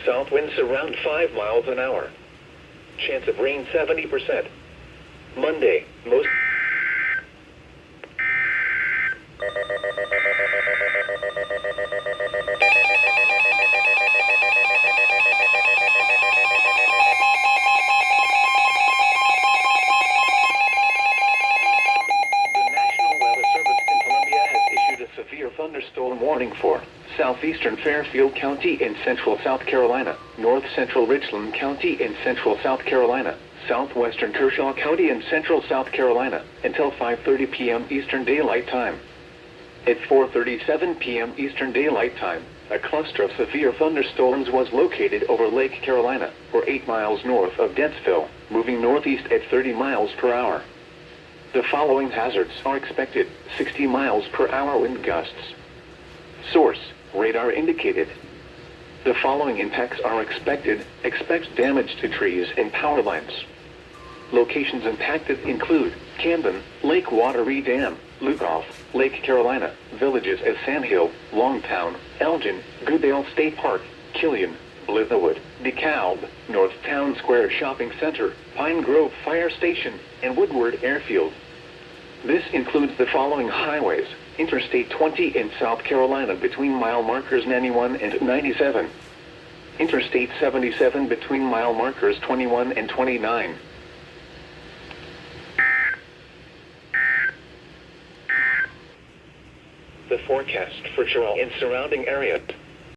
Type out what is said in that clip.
south winds around 5 miles an hour. Chance of rain 70%. Monday, most... Severe thunderstorm warning for southeastern Fairfield County in central South Carolina, north central Richland County in central South Carolina, southwestern Kershaw County in central South Carolina, until 5:30 p.m. Eastern Daylight Time. At 4:37 p.m. Eastern Daylight Time, a cluster of severe thunderstorms was located over Lake Carolina, or 8 miles north of Dentsville, moving northeast at 30 miles per hour. The following hazards are expected: 60 miles per hour wind gusts. Source: radar indicated. The following impacts are expected. Expect damage to trees and power lines. Locations impacted include Camden, Lake Wateree Dam, Lugoff, Lake Carolina, villages as Sandhill, Longtown, Elgin, Goodale State Park, Killian, Blitherwood, DeKalb, North Town Square Shopping Center, Pine Grove Fire Station, and Woodward Airfield. This includes the following highways: Interstate 20 in South Carolina between mile markers 91 and 97. Interstate 77 between mile markers 21 and 29. The forecast for Cheryl and surrounding area.